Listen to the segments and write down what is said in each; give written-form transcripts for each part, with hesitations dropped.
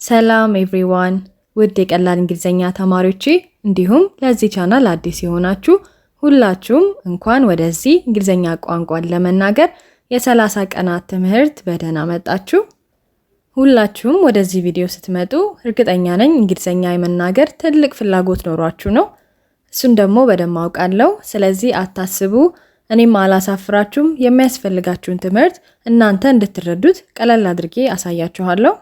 ሰላም ኤቭሪዋን ውድ የቀላል እንግሊዘኛ ተማሪዎቼ እንዲሁም ለዚህ ቻናል አዲስ የሆናችሁ ሁላችሁም እንኳን ወደዚህ እንግሊዘኛ ቋንቋን ለመናገር የ30 ቀናት ትምህርት በደህና መጣችሁ። ሁላችሁም ወደዚህ ቪዲዮ ስትመጡ እርግጠኛ ነኝ እንግሊዘኛ የመናገር ትልቅ ፍላጎት ኖሯችሁ ነው። እሱን ደግሞ በደንብ አውቃለሁ። ስለዚህ አታስቡ፣ እኔም አላሳፍራችሁም። የሚያስፈልጋችሁን ትምህርት እናንተ እንድትረዱት ቀለል አድርጌ አሳያችኋለሁ።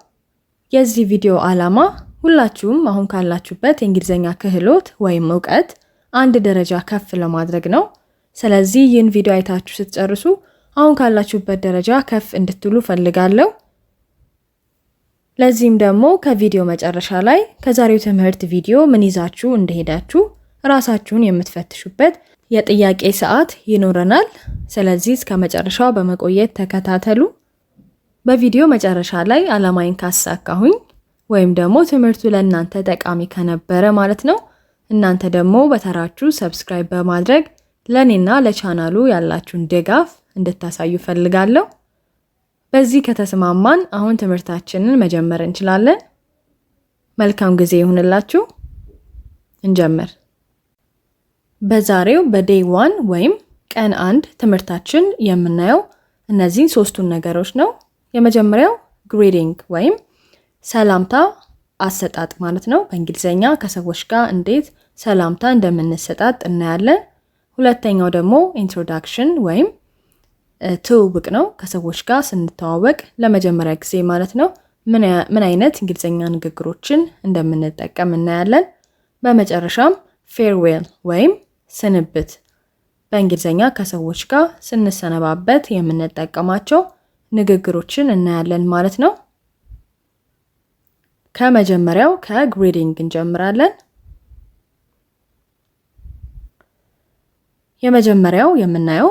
የዚህ ቪዲዮ ዓላማ ሁላችሁም አሁን ካላችሁበት የእንግሊዘኛ ክህሎት ወይም ዕውቀት አንድ ደረጃ ከፍ ለማድረግ ነው። ስለዚህ ይህን ቪዲዮ አይታችሁ ስትጨርሱ አሁን ካላችሁበት ደረጃ ከፍ እንድትሉ ፈልጋለሁ። ለዚህም ደግሞ ከቪዲዮ መጨረሻ ላይ ከዛሬው ትምህርት ቪዲዮ ምን ይዛችሁ እንደሄዳችሁ ራሳችሁን የምትፈትሹበት የጥያቄ ሰዓት ይኖረናል። ስለዚህ እስከ መጨረሻው በመቆየት ተከታተሉ። በቪዲዮ መጨረሻ ላይ ዓላማዬን ካሳካሁኝ ወይም ደግሞ ትምህርቱ ለእናንተ ጠቃሚ ከነበረ ማለት ነው፣ እናንተ ደግሞ በተራችሁ ሰብስክራይብ በማድረግ ለኔና ለቻናሉ ያላችሁን ድጋፍ እንድታሳዩ ፈልጋለሁ። በዚህ ከተስማማን አሁን ትምህርታችንን መጀመር እንችላለን። መልካም ጊዜ ይሁንላችሁ። እንጀምር። በዛሬው በዴይ 1 ወይም ቀን 1 ትምህርታችን የምናየው እነዚህን ሶስቱን ነገሮች ነው። የመጀመሪያው ግሪቲንግ ወይም ሰላምታ አሰጣጥ ማለት ነው። በእንግሊዘኛ ከሰዎች ጋር እንዴት ሰላምታ እንደምንሰጣጥ እናያለን። ሁለተኛው ደግሞ ኢንትሮዳክሽን ወይም ትውውቅ ነው። ከሰዎች ጋር ስንተዋወቅ ለመጀመሪያ ጊዜ ማለት ነው ምን አይነት እንግሊዘኛ ንግግሮችን እንደምንጠቀም እናያለን። በመጨረሻም ፌርዌል ወይም ስንብት፣ በእንግሊዘኛ ከሰዎች ጋር ስንሰነባበት የምንጠቀማቸው ንግግሮችን እናያለን ማለት ነው። ከመጀመሪያው ከግሪቲንግ እንጀምራለን። የመጀመሪያው የምናየው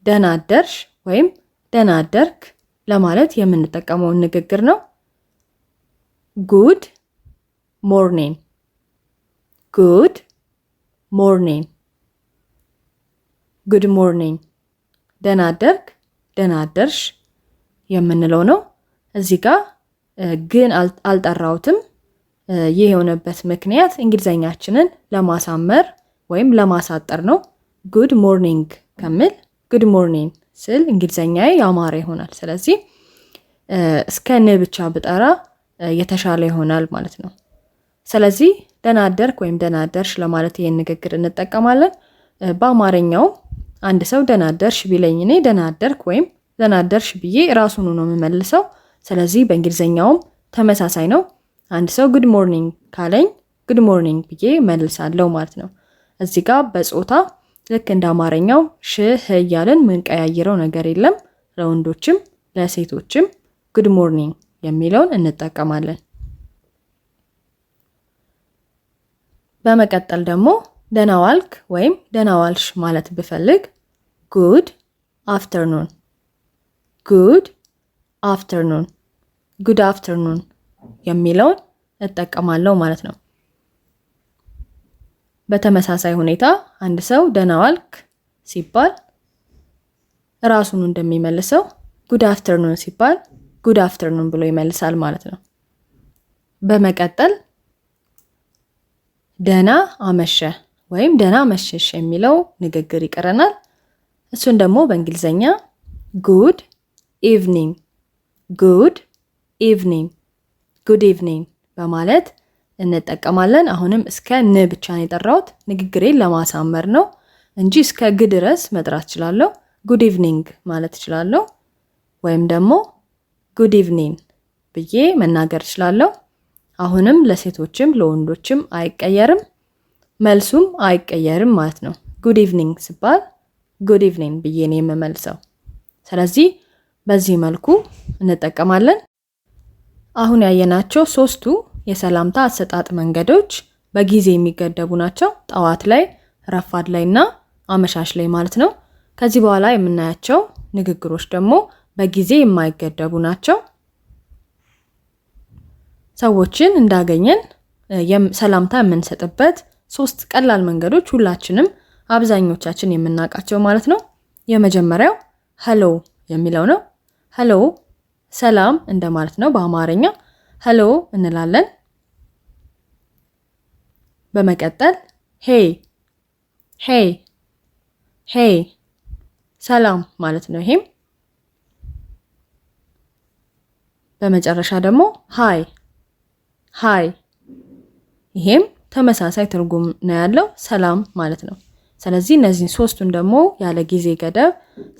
ደህና አደርሽ ወይም ደህና አደርክ ለማለት የምንጠቀመውን ንግግር ነው። ጉድ ሞርኒንግ፣ ጉድ ሞርኒንግ፣ ጉድ ሞርኒንግ። ደህና አደርክ፣ ደህና አደርሽ የምንለው ነው። እዚህ ጋር ግን አልጠራውትም። ይህ የሆነበት ምክንያት እንግሊዘኛችንን ለማሳመር ወይም ለማሳጠር ነው። ጉድ ሞርኒንግ ከምል ጉድ ሞርኒንግ ስል እንግሊዘኛዬ ያማረ ይሆናል። ስለዚህ እስከ ን ብቻ ብጠራ የተሻለ ይሆናል ማለት ነው። ስለዚህ ደህና አደርክ ወይም ደህና አደርሽ ለማለት ይሄን ንግግር እንጠቀማለን። በአማርኛው አንድ ሰው ደህና አደርሽ ቢለኝ እኔ ደህና አደርክ ወይም ደህና አደርሽ ብዬ ራሱን ነው የምመልሰው። ስለዚህ በእንግሊዘኛውም ተመሳሳይ ነው። አንድ ሰው ጉድ ሞርኒንግ ካለኝ ጉድ ሞርኒንግ ብዬ መልሳለሁ ማለት ነው። እዚህ ጋር በጾታ ልክ እንደ አማርኛው ህ እያልን ምንቀያይረው ነገር የለም። ለወንዶችም ለሴቶችም ጉድ ሞርኒንግ የሚለውን እንጠቀማለን። በመቀጠል ደግሞ ደህና ዋልክ ወይም ደህና ዋልሽ ማለት ብፈልግ ጉድ አፍተርኑን፣ ጉድ አፍተርኑን፣ ጉድ አፍተርኑን የሚለውን እጠቀማለሁ ማለት ነው። በተመሳሳይ ሁኔታ አንድ ሰው ደህና ዋልክ ሲባል ራሱን እንደሚመልሰው ጉድ አፍተርኑን ሲባል ጉድ አፍተርኑን ብሎ ይመልሳል ማለት ነው። በመቀጠል ደህና አመሸ ወይም ደህና መሸሽ የሚለው ንግግር ይቀረናል። እሱን ደግሞ በእንግሊዘኛ ጉድ ኢቭኒንግ፣ ጉድ ኢቭኒንግ፣ ጉድ ኢቭኒንግ በማለት እንጠቀማለን። አሁንም እስከ ን ብቻ ነው የጠራሁት፣ ንግግሬን ለማሳመር ነው እንጂ እስከ ግ ድረስ መጥራት እችላለሁ። ጉድ ኢቭኒንግ ማለት እችላለሁ፣ ወይም ደግሞ ጉድ ኢቭኒንግ ብዬ መናገር እችላለሁ። አሁንም ለሴቶችም ለወንዶችም አይቀየርም፣ መልሱም አይቀየርም ማለት ነው። ጉድ ኢቭኒንግ ሲባል ጉድ ኢቭኒንግ ብዬ ነው የምመልሰው። ስለዚህ በዚህ መልኩ እንጠቀማለን። አሁን ያየናቸው ሶስቱ የሰላምታ አሰጣጥ መንገዶች በጊዜ የሚገደቡ ናቸው። ጠዋት ላይ፣ ረፋድ ላይ እና አመሻሽ ላይ ማለት ነው። ከዚህ በኋላ የምናያቸው ንግግሮች ደግሞ በጊዜ የማይገደቡ ናቸው። ሰዎችን እንዳገኘን ሰላምታ የምንሰጥበት 3 ቀላል መንገዶች ሁላችንም አብዛኞቻችን የምናውቃቸው ማለት ነው። የመጀመሪያው ሄሎ የሚለው ነው። ሄሎ ሰላም እንደማለት ነው በአማርኛ። ሄሎ እንላለን። በመቀጠል ሄይ ሄይ ሄይ ሰላም ማለት ነው ይሄም። በመጨረሻ ደግሞ ሃይ ሃይ ይሄም ተመሳሳይ ትርጉም ነው ያለው ሰላም ማለት ነው። ስለዚህ እነዚህን ሶስቱን ደግሞ ያለ ጊዜ ገደብ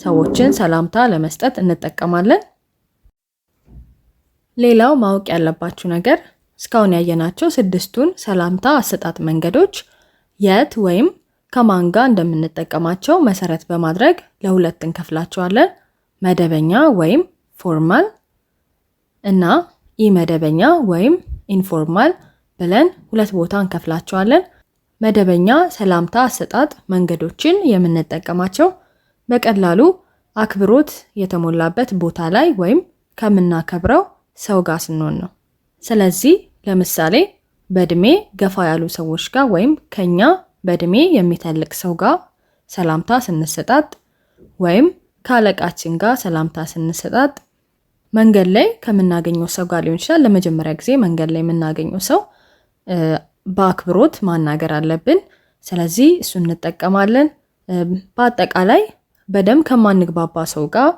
ሰዎችን ሰላምታ ለመስጠት እንጠቀማለን። ሌላው ማወቅ ያለባችሁ ነገር እስካሁን ያየናቸው ስድስቱን ሰላምታ አሰጣጥ መንገዶች የት ወይም ከማን ጋር እንደምንጠቀማቸው መሰረት በማድረግ ለሁለት እንከፍላቸዋለን። መደበኛ ወይም ፎርማል እና ኢመደበኛ ወይም ኢንፎርማል ብለን ሁለት ቦታ እንከፍላቸዋለን። መደበኛ ሰላምታ አሰጣጥ መንገዶችን የምንጠቀማቸው በቀላሉ አክብሮት የተሞላበት ቦታ ላይ ወይም ከምናከብረው ሰው ጋር ስንሆን ነው። ስለዚህ ለምሳሌ በእድሜ ገፋ ያሉ ሰዎች ጋር ወይም ከኛ በእድሜ የሚተልቅ ሰው ጋር ሰላምታ ስንሰጣጥ ወይም ከአለቃችን ጋር ሰላምታ ስንሰጣጥ፣ መንገድ ላይ ከምናገኘው ሰው ጋር ሊሆን ይችላል። ለመጀመሪያ ጊዜ መንገድ ላይ የምናገኘው ሰው በአክብሮት ማናገር አለብን። ስለዚህ እሱን እንጠቀማለን። በአጠቃላይ በደንብ ከማንግባባ ሰው ጋር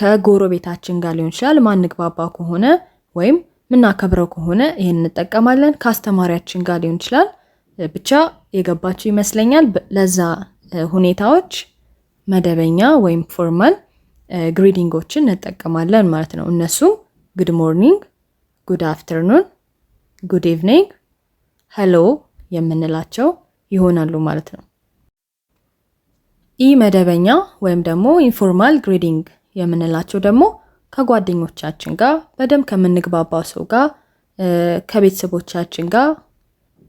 ከጎረቤታችን ጋር ሊሆን ይችላል ማንግባባ ከሆነ ወይም ምናከብረው ከሆነ ይሄን እንጠቀማለን። ከአስተማሪያችን ጋር ሊሆን ይችላል። ብቻ የገባችሁ ይመስለኛል። ለዛ ሁኔታዎች መደበኛ ወይም ፎርማል ግሪዲንጎችን እንጠቀማለን ማለት ነው። እነሱም ጉድ ሞርኒንግ፣ ጉድ አፍተርኑን፣ ጉድ ኢቭኒንግ፣ ሄሎ የምንላቸው ይሆናሉ ማለት ነው። ኢ መደበኛ ወይም ደግሞ ኢንፎርማል ግሪዲንግ የምንላቸው ደግሞ ከጓደኞቻችን ጋር በደንብ ከምንግባባው ሰው ጋር ከቤተሰቦቻችን ጋር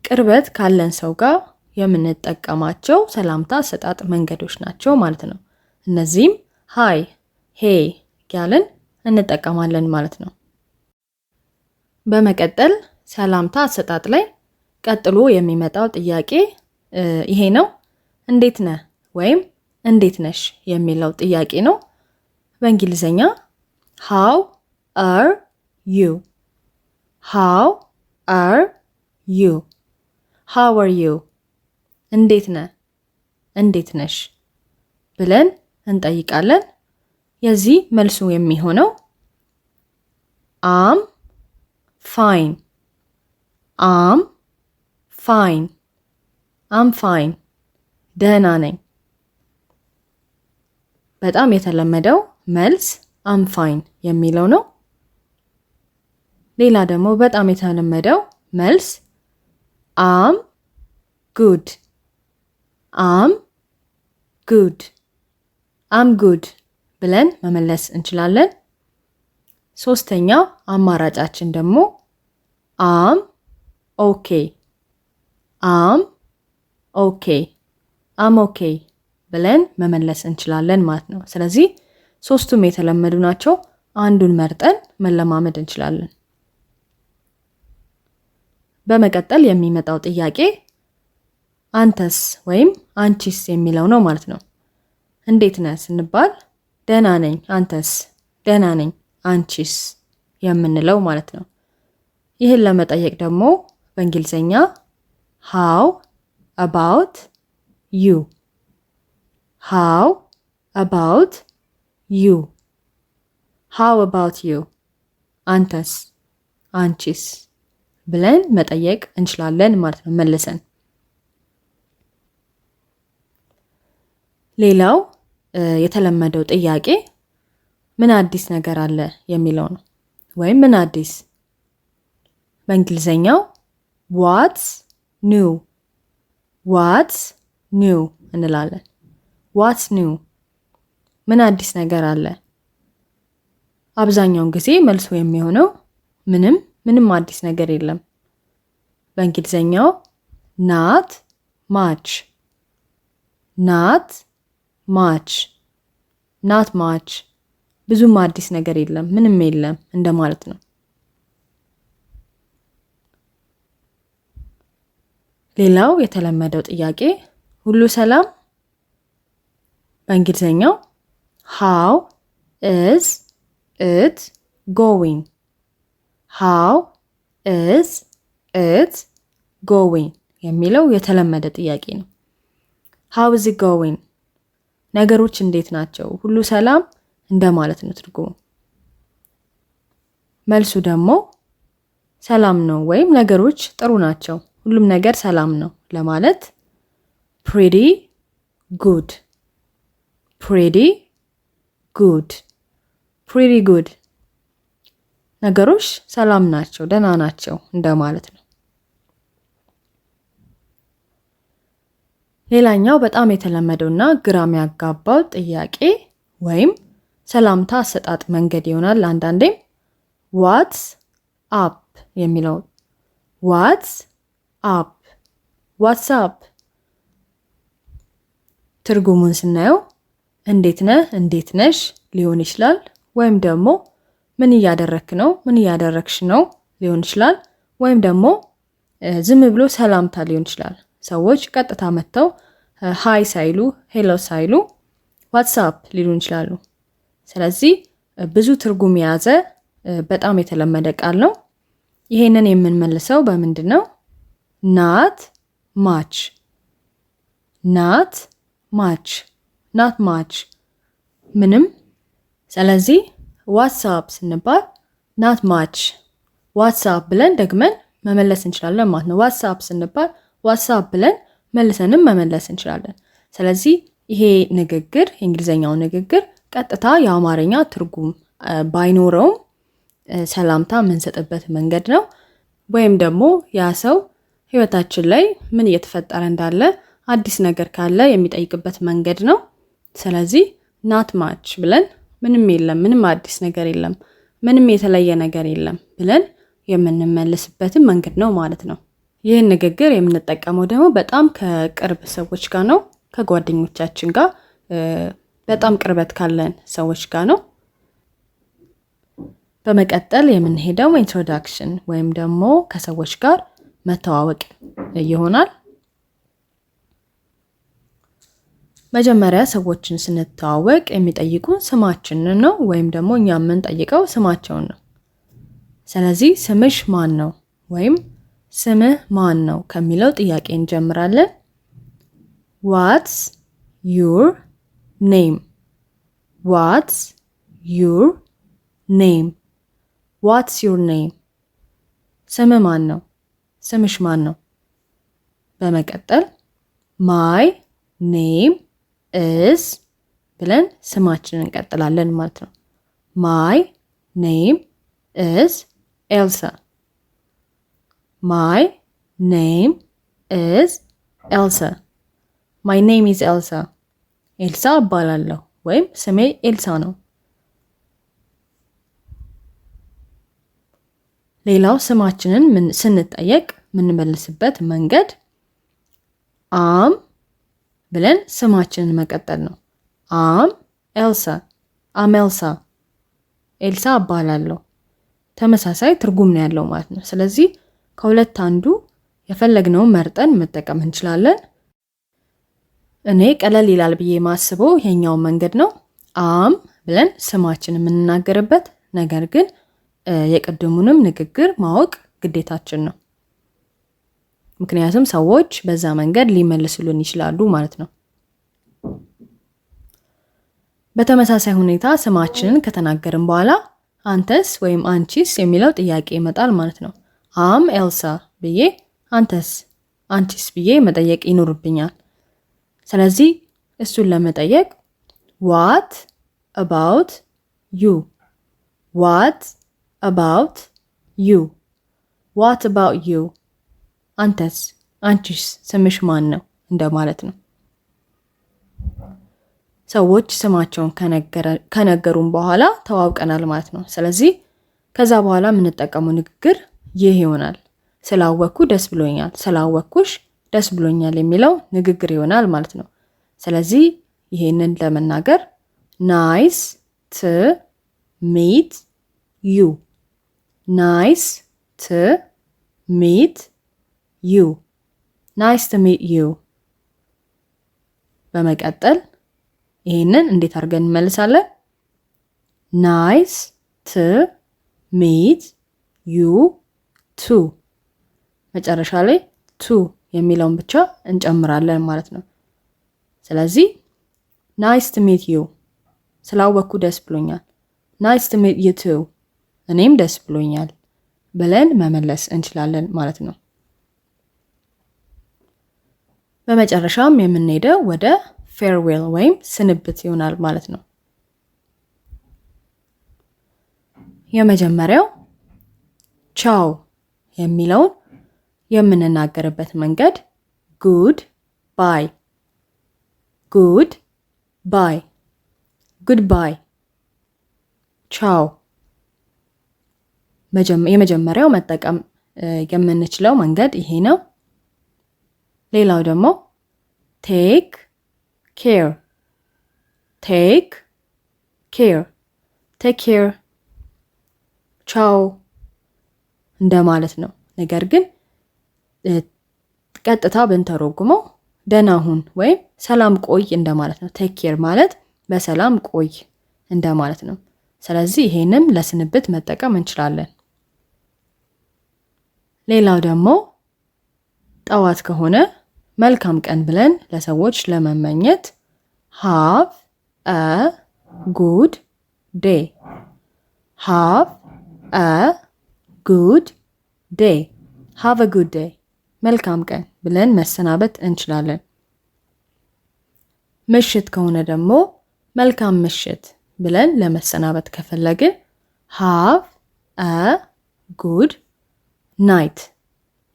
ቅርበት ካለን ሰው ጋር የምንጠቀማቸው ሰላምታ አሰጣጥ መንገዶች ናቸው ማለት ነው። እነዚህም ሃይ፣ ሄይ ያልን እንጠቀማለን ማለት ነው። በመቀጠል ሰላምታ አሰጣጥ ላይ ቀጥሎ የሚመጣው ጥያቄ ይሄ ነው። እንዴት ነህ ወይም እንዴት ነሽ የሚለው ጥያቄ ነው። በእንግሊዘኛ how are you how are you how are you እንዴት ነህ እንዴት ነሽ ብለን እንጠይቃለን። የዚህ መልሱ የሚሆነው am fine am fine am fine ደህና ነኝ። በጣም የተለመደው መልስ am fine የሚለው ነው። ሌላ ደግሞ በጣም የተለመደው መልስ am good am good am good ብለን መመለስ እንችላለን። ሶስተኛው አማራጫችን ደግሞ am okay am okay am okay ብለን መመለስ እንችላለን ማለት ነው። ስለዚህ ሶስቱም የተለመዱ ናቸው። አንዱን መርጠን መለማመድ እንችላለን። በመቀጠል የሚመጣው ጥያቄ አንተስ ወይም አንቺስ የሚለው ነው ማለት ነው። እንዴት ነህ ስንባል ደህና ነኝ፣ አንተስ? ደህና ነኝ፣ አንቺስ የምንለው ማለት ነው። ይህን ለመጠየቅ ደግሞ በእንግሊዘኛ how about you how about you how about you አንተስ አንቺስ ብለን መጠየቅ እንችላለን ማለት ነው መልሰን። ሌላው የተለመደው ጥያቄ ምን አዲስ ነገር አለ የሚለው ነው። ወይም ምን አዲስ በእንግሊዘኛው what's new what's new እንላለን። what's new ምን አዲስ ነገር አለ። አብዛኛውን ጊዜ መልሱ የሚሆነው ምንም አዲስ ነገር የለም። በእንግሊዘኛው not much not much not much ብዙም አዲስ ነገር የለም፣ ምንም የለም እንደማለት ነው። ሌላው የተለመደው ጥያቄ ሁሉ ሰላም በእንግሊዘኛው how is it going ሃው ኢዝ ኢት ጎዊንግ የሚለው የተለመደ ጥያቄ ነው። ሃው ኢዝ ኢት ጎዊንግ ነገሮች እንዴት ናቸው? ሁሉ ሰላም እንደማለት ነው ትርጉሙ። መልሱ ደግሞ ሰላም ነው ወይም ነገሮች ጥሩ ናቸው፣ ሁሉም ነገር ሰላም ነው ለማለት pretty good pretty good pretty good ነገሮች ሰላም ናቸው፣ ደህና ናቸው እንደማለት ነው። ሌላኛው በጣም የተለመደውና ግራ የሚያጋባው ጥያቄ ወይም ሰላምታ አሰጣጥ መንገድ ይሆናል። አንዳንዴም ዋትስ አፕ የሚለው ዋትስ አፕ ዋትስ አፕ ትርጉሙን ስናየው እንዴት ነህ፣ እንዴት ነሽ ሊሆን ይችላል። ወይም ደግሞ ምን እያደረክ ነው፣ ምን እያደረክሽ ነው ሊሆን ይችላል። ወይም ደግሞ ዝም ብሎ ሰላምታ ሊሆን ይችላል። ሰዎች ቀጥታ መጥተው ሃይ ሳይሉ ሄሎ ሳይሉ ዋትስአፕ ሊሉን ይችላሉ። ስለዚህ ብዙ ትርጉም የያዘ በጣም የተለመደ ቃል ነው። ይሄንን የምንመልሰው በምንድን ነው? ናት ማች ናት ማች ናት ማች ምንም። ስለዚህ ዋትስአፕ ስንባል ናት ማች ዋትስአፕ ብለን ደግመን መመለስ እንችላለን ማለት ነው። ዋትስአፕ ስንባል ዋትስአፕ ብለን መልሰንም መመለስ እንችላለን። ስለዚህ ይሄ ንግግር የእንግሊዘኛው ንግግር ቀጥታ የአማርኛ ትርጉም ባይኖረውም ሰላምታ የምንሰጥበት መንገድ ነው። ወይም ደግሞ ያ ሰው ህይወታችን ላይ ምን እየተፈጠረ እንዳለ አዲስ ነገር ካለ የሚጠይቅበት መንገድ ነው። ስለዚህ ናት ማች ብለን ምንም የለም፣ ምንም አዲስ ነገር የለም፣ ምንም የተለየ ነገር የለም ብለን የምንመልስበትን መንገድ ነው ማለት ነው። ይህን ንግግር የምንጠቀመው ደግሞ በጣም ከቅርብ ሰዎች ጋር ነው። ከጓደኞቻችን ጋር በጣም ቅርበት ካለን ሰዎች ጋር ነው። በመቀጠል የምንሄደው ኢንትሮዳክሽን ወይም ደግሞ ከሰዎች ጋር መተዋወቅ ይሆናል። መጀመሪያ ሰዎችን ስንተዋወቅ የሚጠይቁን ስማችንን ነው ወይም ደግሞ እኛ የምንጠይቀው ስማቸውን ነው። ስለዚህ ስምሽ ማን ነው ወይም ስምህ ማን ነው ከሚለው ጥያቄ እንጀምራለን። What's your name? What's your name? What's your name? ስምህ ማን ነው? ስምሽ ማን ነው? በመቀጠል my name is ብለን ስማችንን እንቀጥላለን ማለት ነው። My name is Elsa. My name is Elsa. My name is Elsa. ኤልሳ እባላለሁ ወይም ስሜ ኤልሳ ነው። ሌላው ስማችንን ስንጠየቅ የምንመልስበት መንገድ አም ብለን ስማችንን መቀጠል ነው። አም ኤልሳ፣ አም ኤልሳ፣ ኤልሳ እባላለሁ። ተመሳሳይ ትርጉም ነው ያለው ማለት ነው። ስለዚህ ከሁለት አንዱ የፈለግነውን መርጠን መጠቀም እንችላለን። እኔ ቀለል ይላል ብዬ ማስበው ይሄኛው መንገድ ነው። አም ብለን ስማችን የምንናገርበት፣ ነገር ግን የቀደሙንም ንግግር ማወቅ ግዴታችን ነው። ምክንያቱም ሰዎች በዛ መንገድ ሊመልሱልን ይችላሉ ማለት ነው። በተመሳሳይ ሁኔታ ስማችንን ከተናገርን በኋላ አንተስ ወይም አንቺስ የሚለው ጥያቄ ይመጣል ማለት ነው። አም ኤልሳ ብዬ አንተስ አንቺስ ብዬ መጠየቅ ይኖርብኛል። ስለዚህ እሱን ለመጠየቅ what about you? What about you? What about you? አንተስ አንቺስ ስምሽ ማን ነው እንደማለት ነው። ሰዎች ስማቸውን ከነገሩን በኋላ ተዋውቀናል ማለት ነው። ስለዚህ ከዛ በኋላ የምንጠቀመው ንግግር ይህ ይሆናል። ስላወኩ ደስ ብሎኛል፣ ስላወኩሽ ደስ ብሎኛል የሚለው ንግግር ይሆናል ማለት ነው። ስለዚህ ይሄንን ለመናገር nice to meet you. Nice to meet you. Nice to meet you. በመቀጠል ይሄንን እንዴት አድርገን እንመልሳለን? Nice to meet ዩ ቱ መጨረሻ ላይ ቱ የሚለውን ብቻ እንጨምራለን ማለት ነው። ስለዚህ ናይስ ቱ ሚት ዩ ስላወኩ ደስ ብሎኛል። ናይስ ቱ ሚት ዩ ቱ እኔም ደስ ብሎኛል ብለን መመለስ እንችላለን ማለት ነው። በመጨረሻም የምንሄደው ወደ ፌርዌል ወይም ስንብት ይሆናል ማለት ነው። የመጀመሪያው ቻው የሚለውን የምንናገርበት መንገድ ጉድ ባይ ጉድ ባይ ጉድ ባይ ቻው። የመጀመሪያው መጠቀም የምንችለው መንገድ ይሄ ነው። ሌላው ደግሞ ቴክ ኬር ቴክ ኬር ቴክ ኬር ቻው እንደማለት ነው። ነገር ግን ቀጥታ ብንተረጉመው ደህና ሁን ወይም ሰላም ቆይ እንደማለት ነው። ቴክ ኬር ማለት በሰላም ቆይ እንደማለት ነው። ስለዚህ ይሄንም ለስንብት መጠቀም እንችላለን። ሌላው ደግሞ ጠዋት ከሆነ መልካም ቀን ብለን ለሰዎች ለመመኘት ሃቭ አ ጉድ ዴይ ሃቭ አ ጉድ ዴይ ሃቭ አ ጉድ ዴይ መልካም ቀን ብለን መሰናበት እንችላለን። ምሽት ከሆነ ደግሞ መልካም ምሽት ብለን ለመሰናበት ከፈለግን ሃቭ አ ጉድ ናይት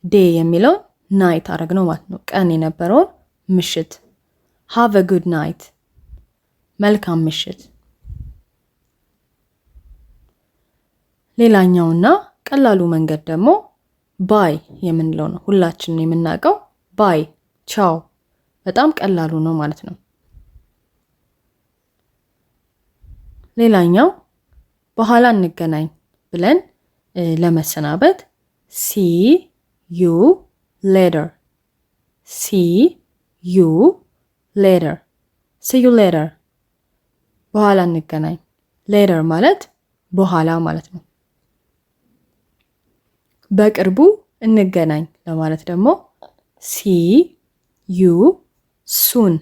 ዴይ የሚለውን ናይት አረግነው ማለት ነው። ቀን የነበረውን ምሽት ሃቭ አ ጉድ ናይት መልካም ምሽት። ሌላኛውና ቀላሉ መንገድ ደግሞ ባይ የምንለው ነው። ሁላችንም የምናውቀው ባይ ቻው በጣም ቀላሉ ነው ማለት ነው። ሌላኛው በኋላ እንገናኝ ብለን ለመሰናበት ሲ ዩ ሌተር ሲ ዩ ሌተር ሲ ዩ ሌተር በኋላ እንገናኝ። ሌተር ማለት በኋላ ማለት ነው። በቅርቡ እንገናኝ ለማለት ደግሞ ሲ ዩ ሱን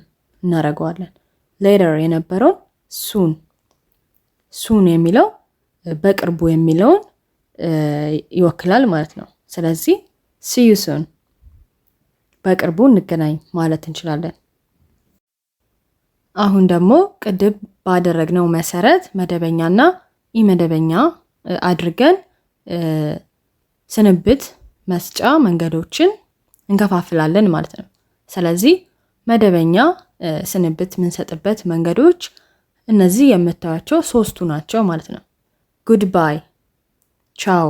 እናደርገዋለን። ሌተር የነበረውን ሱን ሱን የሚለው በቅርቡ የሚለውን ይወክላል ማለት ነው። ስለዚህ see you soon በቅርቡ እንገናኝ ማለት እንችላለን። አሁን ደግሞ ቅድም ባደረግነው መሰረት መደበኛና ኢመደበኛ አድርገን ስንብት መስጫ መንገዶችን እንከፋፍላለን ማለት ነው። ስለዚህ መደበኛ ስንብት የምንሰጥበት መንገዶች እነዚህ የምታዩቸው ሶስቱ ናቸው ማለት ነው። goodbye ቻው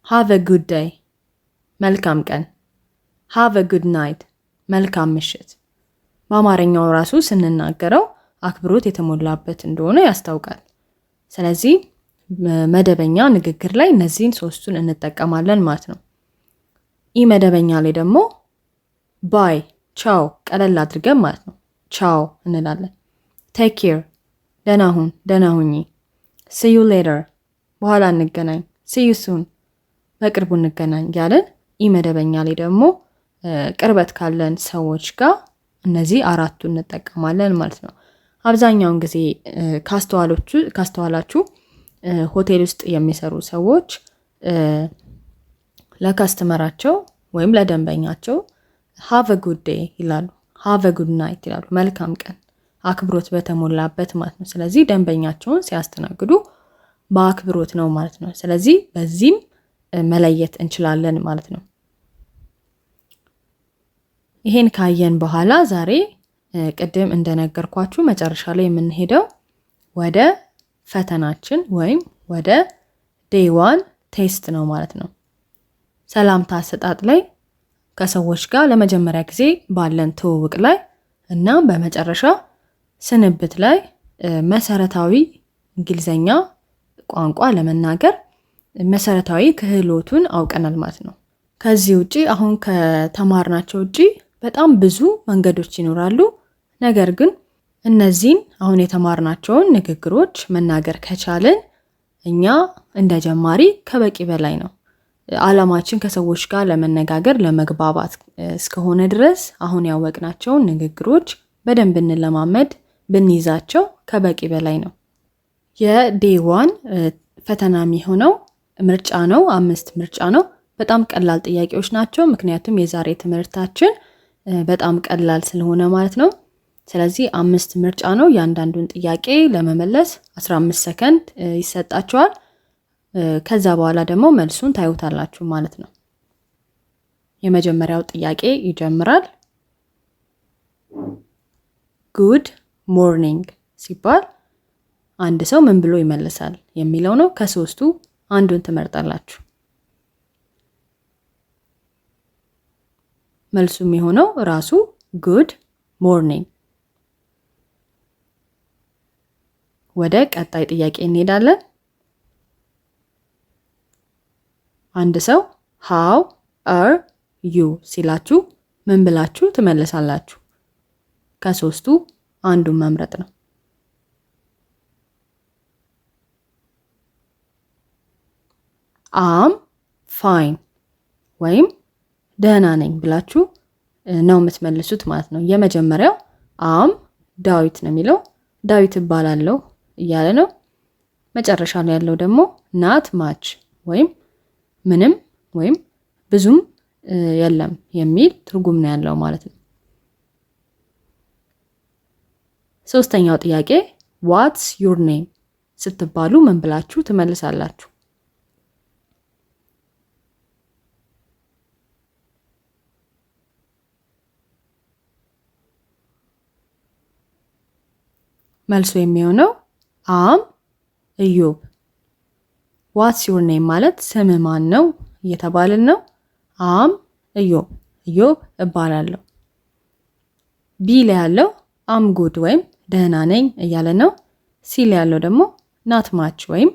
have a good day መልካም ቀን have a good night መልካም ምሽት። በአማርኛው ራሱ ስንናገረው አክብሮት የተሞላበት እንደሆነ ያስታውቃል። ስለዚህ መደበኛ ንግግር ላይ እነዚህን ሶስቱን እንጠቀማለን ማለት ነው። ኢመደበኛ ላይ ደግሞ ባይ ቻው ቀለል አድርገን ማለት ነው ቻው እንላለን። ቴክ ኬር ደህና ሁን ደህና ሁኚ። see you later በኋላ እንገናኝ see you soon በቅርቡ እንገናኝ ያለን። ኢመደበኛ ላይ ደግሞ ቅርበት ካለን ሰዎች ጋር እነዚህ አራቱን እንጠቀማለን ማለት ነው። አብዛኛውን ጊዜ ካስተዋላችሁ ሆቴል ውስጥ የሚሰሩ ሰዎች ለካስተመራቸው ወይም ለደንበኛቸው have a good day ይላሉ፣ have a good night ይላሉ። መልካም ቀን አክብሮት በተሞላበት ማለት ነው። ስለዚህ ደንበኛቸውን ሲያስተናግዱ በአክብሮት ነው ማለት ነው። ስለዚህ በዚህም መለየት እንችላለን ማለት ነው። ይሄን ካየን በኋላ ዛሬ ቅድም እንደነገርኳችሁ መጨረሻ ላይ የምንሄደው ወደ ፈተናችን ወይም ወደ day 1 ቴስት ነው ማለት ነው። ሰላምታ አሰጣጥ ላይ ከሰዎች ጋር ለመጀመሪያ ጊዜ ባለን ትውውቅ ላይ እና በመጨረሻ ስንብት ላይ መሰረታዊ እንግሊዘኛ ቋንቋ ለመናገር መሰረታዊ ክህሎቱን አውቀናል ማለት ነው። ከዚህ ውጪ አሁን ከተማርናቸው ውጪ በጣም ብዙ መንገዶች ይኖራሉ። ነገር ግን እነዚህን አሁን የተማርናቸውን ንግግሮች መናገር ከቻልን እኛ እንደ ጀማሪ ከበቂ በላይ ነው። ዓላማችን ከሰዎች ጋር ለመነጋገር ለመግባባት እስከሆነ ድረስ አሁን ያወቅናቸውን ንግግሮች በደንብ እንለማመድ፣ ብንይዛቸው ከበቂ በላይ ነው። የዴይ 1 ፈተና የሚሆነው ምርጫ ነው። 5 ምርጫ ነው። በጣም ቀላል ጥያቄዎች ናቸው፣ ምክንያቱም የዛሬ ትምህርታችን በጣም ቀላል ስለሆነ ማለት ነው። ስለዚህ 5 ምርጫ ነው። ያንዳንዱን ጥያቄ ለመመለስ 15 ሰከንድ ይሰጣችኋል። ከዛ በኋላ ደግሞ መልሱን ታዩታላችሁ ማለት ነው። የመጀመሪያው ጥያቄ ይጀምራል። ጉድ ሞርኒንግ ሲባል አንድ ሰው ምን ብሎ ይመልሳል የሚለው ነው። ከሶስቱ አንዱን ትመርጣላችሁ። መልሱ የሚሆነው ራሱ ጉድ ሞርኒንግ። ወደ ቀጣይ ጥያቄ እንሄዳለን። አንድ ሰው how are you ሲላችሁ ምን ብላችሁ ትመልሳላችሁ? ከሶስቱ አንዱን መምረጥ ነው። am fine ወይም ደህና ነኝ ብላችሁ ነው የምትመልሱት ማለት ነው። የመጀመሪያው am ዳዊት ነው የሚለው፣ ዳዊት እባላለሁ እያለ ነው። መጨረሻ ላይ ያለው ደግሞ not much ወይም ምንም ወይም ብዙም የለም የሚል ትርጉም ነው ያለው ማለት ነው። ሶስተኛው ጥያቄ what's your name ስትባሉ ምን ብላችሁ ትመልሳላችሁ? መልሱ የሚሆነው am እዮብ። what's your name ማለት ስም ማን ነው እየተባልን ነው። am እዮብ፣ እዮብ እባላለሁ። ቢ ላይ ያለው am good ወይም ደህና ነኝ እያለ ነው። ሲ ላይ ያለው ደግሞ not much ወይም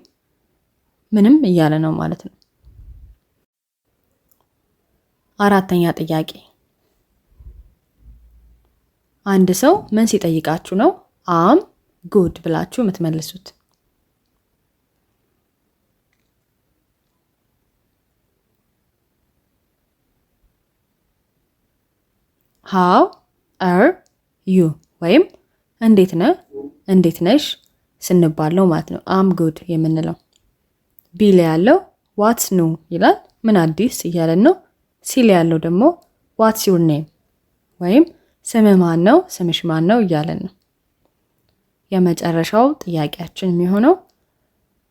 ምንም እያለ ነው ማለት ነው። አራተኛ ጥያቄ አንድ ሰው ምን ሲጠይቃችሁ ነው am good ብላችሁ የምትመልሱት? how are you ወይም እንዴት ነህ እንዴት ነሽ ስንባል ነው ማለት ነው am good የምንለው። ቢ ላይ ያለው what's new ይላል፣ ምን አዲስ እያለን ነው። ሲ ላይ ያለው ደግሞ what's your name ወይም ስምህ ማን ነው ስምሽ ማን ነው እያለን ነው። የመጨረሻው ጥያቄያችን የሚሆነው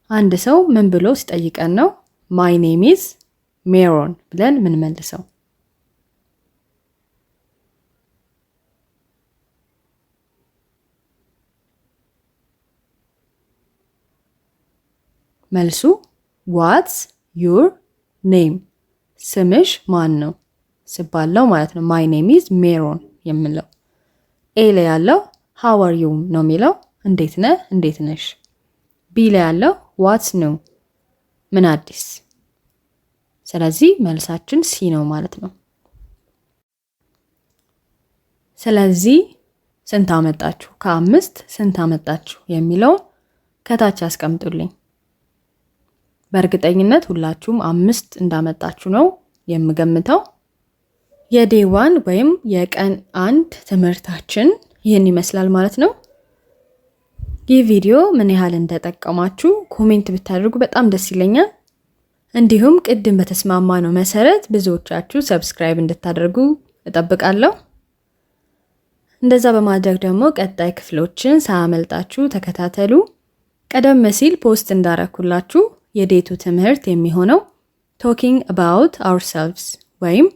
አንድ ሰው ምን ብሎ ሲጠይቀን ነው my name is ሜሮን ብለን ምን መልሰው? መልሱ what's your name ስምሽ ማን ነው ስባለው ማለት ነው my name is ሜሮን የምለው። ኤ ላይ ያለው how are you ነው የሚለው፣ እንዴት ነህ እንዴት ነሽ። ቢ ላይ ያለው what's new ምን አዲስ። ስለዚህ መልሳችን ሲ ነው ማለት ነው። ስለዚህ ስንት አመጣችሁ? ከ5 ስንት አመጣችሁ የሚለውን ከታች አስቀምጡልኝ። በእርግጠኝነት ሁላችሁም 5 እንዳመጣችሁ ነው የምገምተው። የዴይ 1 ወይም የቀን 1 ትምህርታችን ይህን ይመስላል ማለት ነው። ይህ ቪዲዮ ምን ያህል እንደጠቀማችሁ ኮሜንት ብታደርጉ በጣም ደስ ይለኛል። እንዲሁም ቅድም በተስማማነው መሰረት ብዙዎቻችሁ ሰብስክራይብ እንድታደርጉ እጠብቃለሁ። እንደዛ በማድረግ ደግሞ ቀጣይ ክፍሎችን ሳያመልጣችሁ ተከታተሉ። ቀደም ሲል ፖስት እንዳረኩላችሁ የዴቱ ትምህርት የሚሆነው talking about ourselves ወይም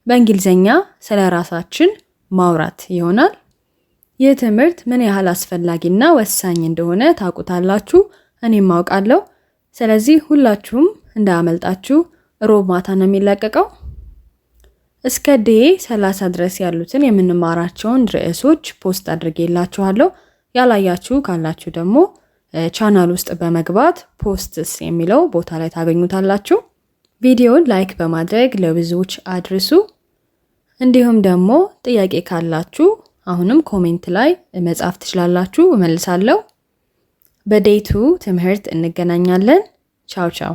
በእንግሊዘኛ ስለ ራሳችን ማውራት ይሆናል። ይህ ትምህርት ምን ያህል አስፈላጊና ወሳኝ እንደሆነ ታውቁታላችሁ፣ እኔም አውቃለሁ። ስለዚህ ሁላችሁም እንዳያመልጣችሁ። ሮብ ማታ ነው የሚለቀቀው። እስከ ዴይ 30 ድረስ ያሉትን የምንማራቸውን ርዕሶች ፖስት አድርጌላችኋለሁ። ያላያችሁ ካላችሁ ደግሞ ቻናል ውስጥ በመግባት ፖስትስ የሚለው ቦታ ላይ ታገኙታላችሁ። ቪዲዮውን ላይክ በማድረግ ለብዙዎች አድርሱ። እንዲሁም ደግሞ ጥያቄ ካላችሁ አሁንም ኮሜንት ላይ መጻፍ ትችላላችሁ፣ እመልሳለሁ። በዴይ 2 ትምህርት እንገናኛለን። ቻው ቻው።